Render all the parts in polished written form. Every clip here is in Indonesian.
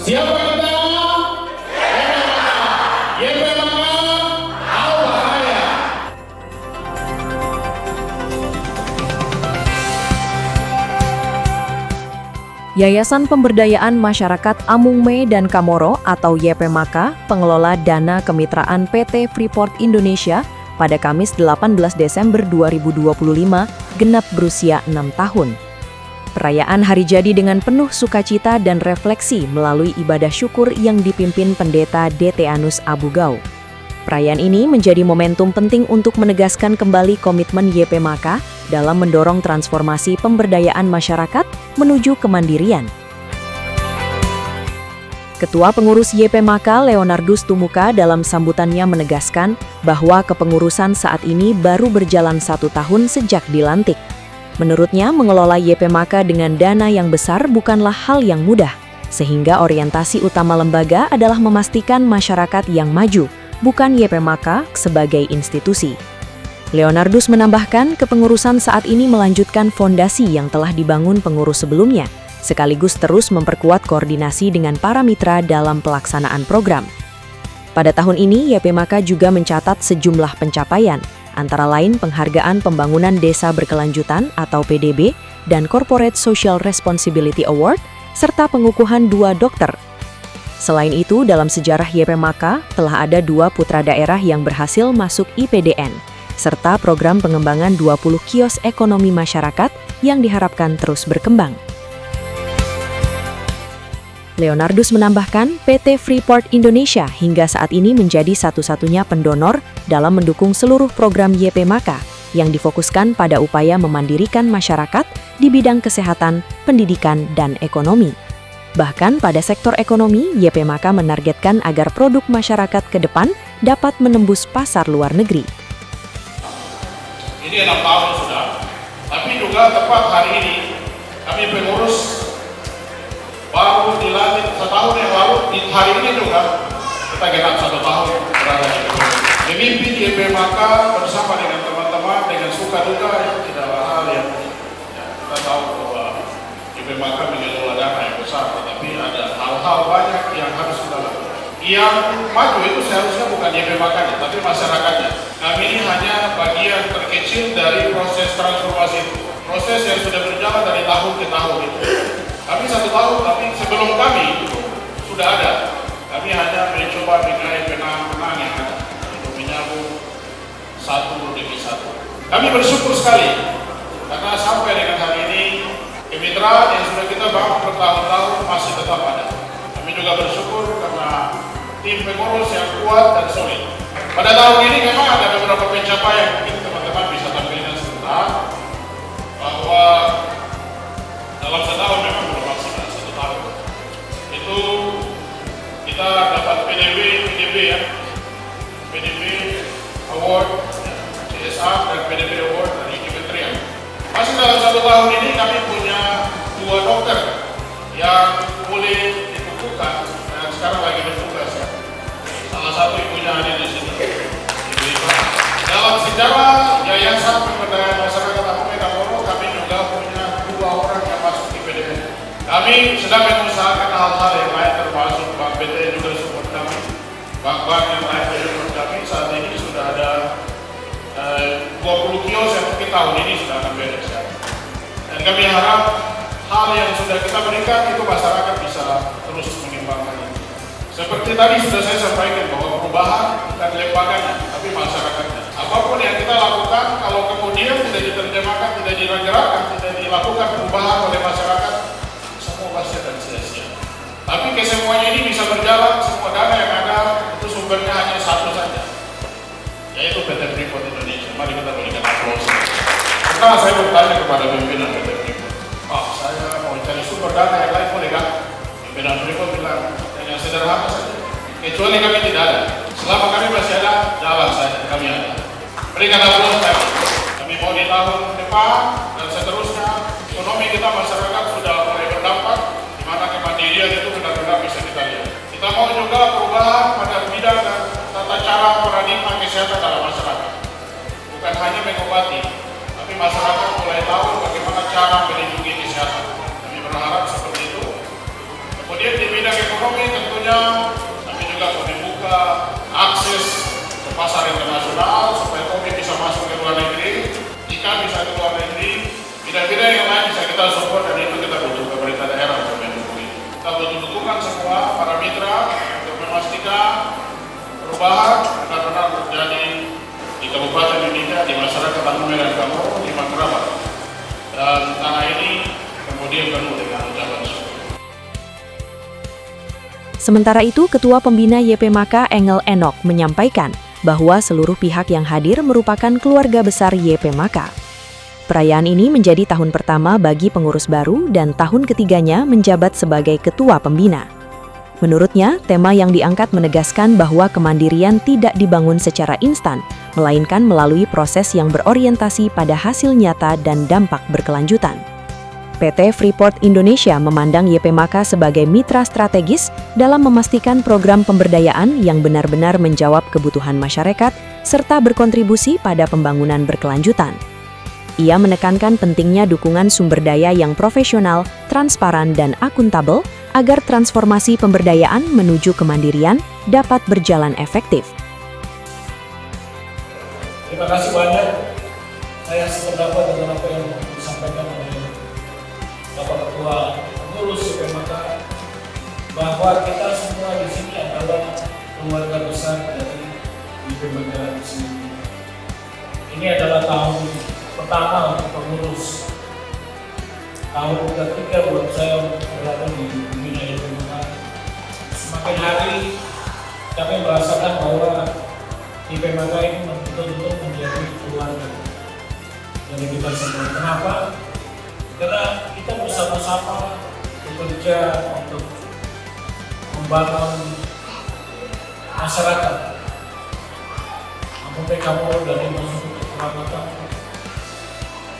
Siapa kita? YP Maka, tahu bahaya. Yayasan Pemberdayaan Masyarakat Amungme dan Kamoro atau YP Maka, pengelola dana kemitraan PT Freeport Indonesia, pada Kamis 18 Desember 2025 genap berusia 6 tahun. Perayaan hari jadi dengan penuh sukacita dan refleksi melalui ibadah syukur yang dipimpin Pendeta Detianus Abugau. Perayaan ini menjadi momentum penting untuk menegaskan kembali komitmen YP Maka dalam mendorong transformasi pemberdayaan masyarakat menuju kemandirian. Ketua Pengurus YP Maka Leonardus Tumuka dalam sambutannya menegaskan bahwa kepengurusan saat ini baru berjalan 1 tahun sejak dilantik. Menurutnya, mengelola YP Maka dengan dana yang besar bukanlah hal yang mudah, sehingga orientasi utama lembaga adalah memastikan masyarakat yang maju, bukan YP Maka sebagai institusi. Leonardus menambahkan, kepengurusan saat ini melanjutkan fondasi yang telah dibangun pengurus sebelumnya, sekaligus terus memperkuat koordinasi dengan para mitra dalam pelaksanaan program. Pada tahun ini, YP Maka juga mencatat sejumlah pencapaian, antara lain penghargaan Pembangunan Desa Berkelanjutan atau PDB dan Corporate Social Responsibility Award, serta pengukuhan 2 dokter. Selain itu, dalam sejarah YP Maka telah ada 2 putra daerah yang berhasil masuk IPDN, serta program pengembangan 20 kios ekonomi masyarakat yang diharapkan terus berkembang. Leonardus menambahkan, PT Freeport Indonesia hingga saat ini menjadi satu-satunya pendonor dalam mendukung seluruh program YP Maka yang difokuskan pada upaya memandirikan masyarakat di bidang kesehatan, pendidikan, dan ekonomi. Bahkan pada sektor ekonomi, YP Maka menargetkan agar produk masyarakat ke depan dapat menembus pasar luar negeri. Ini 6 tahun sudah, tapi juga tepat hari ini kami pengurus baru dilantik 1 tahun yang lalu, di hari ini juga kita genap 1 tahun berada di sini. Memimpin YP Maka bersama dengan teman-teman dengan suka duka itu tidaklah hal yang kita tahu bahwa YP Maka mengelola dana yang besar, tetapi ada hal-hal banyak yang harus kita lakukan. Yang maju itu seharusnya bukan YP Maka, tapi masyarakatnya. Kami ini hanya bagian terkecil dari proses transformasi itu, proses yang sudah berjalan dari tahun ke tahun itu. Kami 1 tahun, tapi sebelum kami itu sudah ada. Kami hanya mencoba mengenai benang-benang yang ada untuk menyambung satu demi satu. Kami bersyukur sekali karena sampai dengan hari ini kemitraan yang sudah kita bangun bertahun-tahun masih tetap ada. Kami juga bersyukur karena tim pengurus yang kuat dan solid. Pada tahun ini memang ada beberapa pencapaian, mungkin teman-teman bisa tampilkan sebentar, bahwa dalam setahun memang belum maksimal 1 tahun. Itu kita dapat PDB ya, PDB Award, CSR dan PDB Award dari Kementerian. Masih dalam 1 tahun ini kami punya 2 dokter yang boleh dikukuhkan dan sekarang lagi bertugas ya. Salah satu ibunya ada di sini. Dalam sejarah Yayasan Pemberdayaan Masyarakat Amungme dan Kamoro, kami juga punya 2 orang yang masuk di PDB. Kami sedang mengusahakan hal-hal yang lain, termasuk Bank BTN juga support kami. Bank-bank yang lain juga support kami. Saat ini sudah ada 20 kios yang mungkin tahun ini sudah akan beres ya. Dan kami harap hal yang sudah kita berikan itu masyarakat bisa terus mengembangkan. Seperti tadi sudah saya sampaikan bahwa perubahan bukan lembaganya, tapi masyarakatnya. Apapun yang kita lakukan, kalau kemudian tidak diterjemahkan, tidak digerakkan, tidak dilakukan perubahan oleh masyarakat, semua pasti akan sia-sia. Tapi kesemuanya ini bisa berjalan, semua dana yang ada itu sumbernya hanya satu saja, yaitu PT Freeport Indonesia. Mari kita berikan aplaus. Setelah saya bertanya kepada pimpinan PT Freeport, Pak, saya mau cari sumber dana yang lain boleh kan? Pimpinan Freeport bilang, yang sederhana saja, kecuali kami tidak ada. Selama kami masih ada, jalan saja, kami ada. Berikan aplaus kami mau di tahun depan dan seterusnya, ekonomi kita masyarakat sudah mulai berdampak, di mana kemandirian itu benar-benar bisa kita lihat. Kita mau juga perubahan pada bidang dan tata cara paradigma kesehatan dalam masyarakat. Bukan hanya mengobati, tapi masyarakat mulai tahu bagaimana cara melindungi kesehatan. Kami berharap seperti itu. Kemudian di bidang ekonomi tentunya kami juga membuka akses ke pasar internasional supaya kopi bisa masuk ke luar negeri, ikan bisa ke luar negeri, bidang-bidang yang lain bisa kita support, dan itu kita butuh pemerintah daerah untuk mendukung. Kita butuh dukungan semua para mitra untuk memastikan perubahan benar-benar terjadi di Kabupaten Mimika, di masyarakat Tanjung Medan Kamoro, di Matraman. Dan tanah ini kemudian penuh dengan ucapan syukur. Sementara itu, Ketua Pembina YP Maka Engel Enok menyampaikan bahwa seluruh pihak yang hadir merupakan keluarga besar YP Maka. Perayaan ini menjadi tahun pertama bagi pengurus baru dan tahun ketiganya menjabat sebagai Ketua Pembina. Menurutnya, tema yang diangkat menegaskan bahwa kemandirian tidak dibangun secara instan, melainkan melalui proses yang berorientasi pada hasil nyata dan dampak berkelanjutan. PT Freeport Indonesia memandang YP Maka sebagai mitra strategis dalam memastikan program pemberdayaan yang benar-benar menjawab kebutuhan masyarakat serta berkontribusi pada pembangunan berkelanjutan. Ia menekankan pentingnya dukungan sumber daya yang profesional, transparan, dan akuntabel agar transformasi pemberdayaan menuju kemandirian dapat berjalan efektif. Terima kasih banyak. Saya sependapat dengan apa yang disampaikan oleh Bapak Ketua Pengurus YP Maka, bahwa kita semua di sini adalah keluarga besar dari YP Maka di sini. Ini adalah tahun pertama untuk pengurus. Tahun ketiga buat saya berada di Pembina YP Maka. Semakin hari kami merasakan bahwa YP Maka ini betul-betul menjadi keluarga dari kita semua. Kenapa? Karena kita bersama-sama bekerja untuk membangun masyarakat. Sampai kamu dari masuk ke keramatan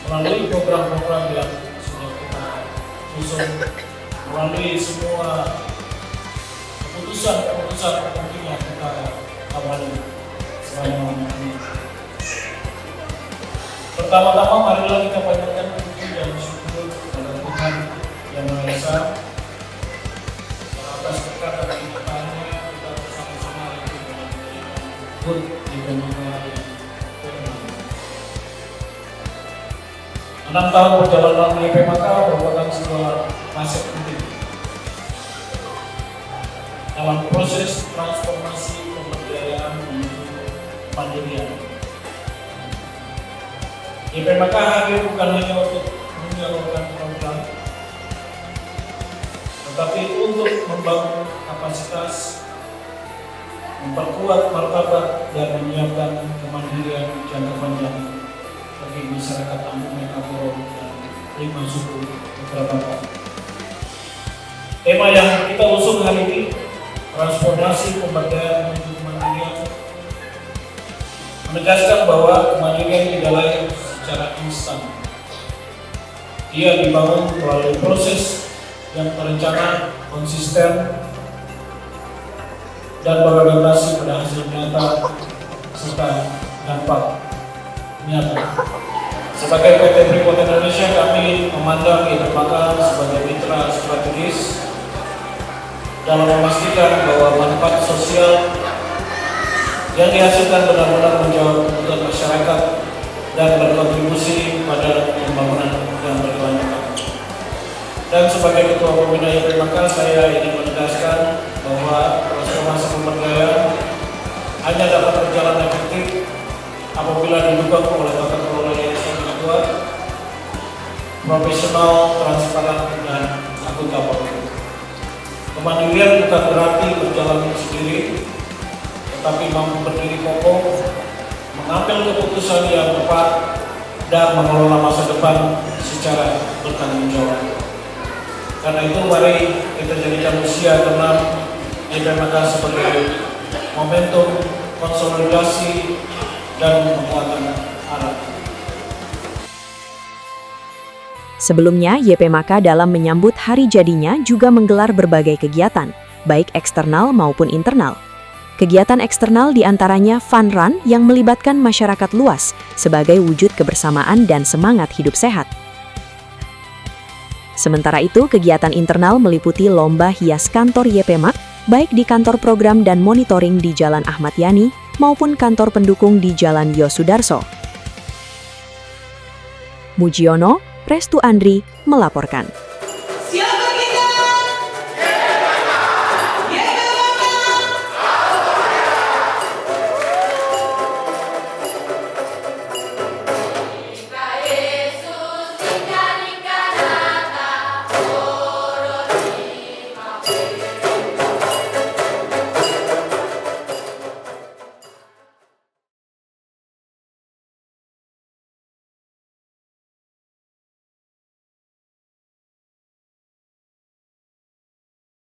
melalui program-program yang sudah kita susun, melalui semua keputusan penting yang kita awali selama ini. Pertama-tama marilah kita panjatkan puji dan syukur kepada Tuhan Yang Maha Esa atas berkat dan limpahannya kita bersama-sama lagi dalam menjalankan di Pembangunan yang firman. 6 tahun perjalanan YP Maka merupakan sebuah fase penting dalam proses transformasi pemberdayaan menuju kemandirian. YP Maka hadir bukan hanya untuk menyalurkan program, tetapi untuk membangun kapasitas, memperkuat martabat, dan menyiapkan kemandirian jangka panjang bagi masyarakat Tanjung Medan Kamoro dan 5 suku Matraman. Tema yang kita usung hari ini, transformasi pemberdayaan menuju kemandirian, menegaskan bahwa kemandirian tidak lain secara instan. Ia dibangun melalui proses yang terencana, konsisten, dan berorientasi pada hasil nyata serta dampak nyata. Sebagai PT Freeport Indonesia, kami memandang YP Maka sebagai mitra strategis dalam memastikan bahwa manfaat sosial yang dihasilkan benar-benar menjawab kebutuhan masyarakat dan berkontribusi pada pembangunan yang berkelanjutan. Dan sebagai Ketua Pembina YP Maka, saya ingin menegaskan bahwa transformasi pemberdayaan hanya dapat berjalan efektif apabila didukung oleh tata kelola yang sangat kuat, profesional, transparan, dan akuntabel. Kemandirian bukan berarti berjalan sendiri, tetapi mampu berdiri kokoh, mengambil keputusan yang tepat, dan mengelola masa depan secara bertanggung jawab. Karena itu mari kita jadikan usia ke-6 YP Maka sebagai momentum konsolidasi dan penguatan arah. Sebelumnya, YP Maka dalam menyambut hari jadinya juga menggelar berbagai kegiatan, baik eksternal maupun internal. Kegiatan eksternal diantaranya Fun Run yang melibatkan masyarakat luas sebagai wujud kebersamaan dan semangat hidup sehat. Sementara itu, kegiatan internal meliputi lomba hias kantor YPMAK, baik di kantor program dan monitoring di Jalan Ahmad Yani maupun kantor pendukung di Jalan Yosudarso. Mujiono, Restu Andri melaporkan.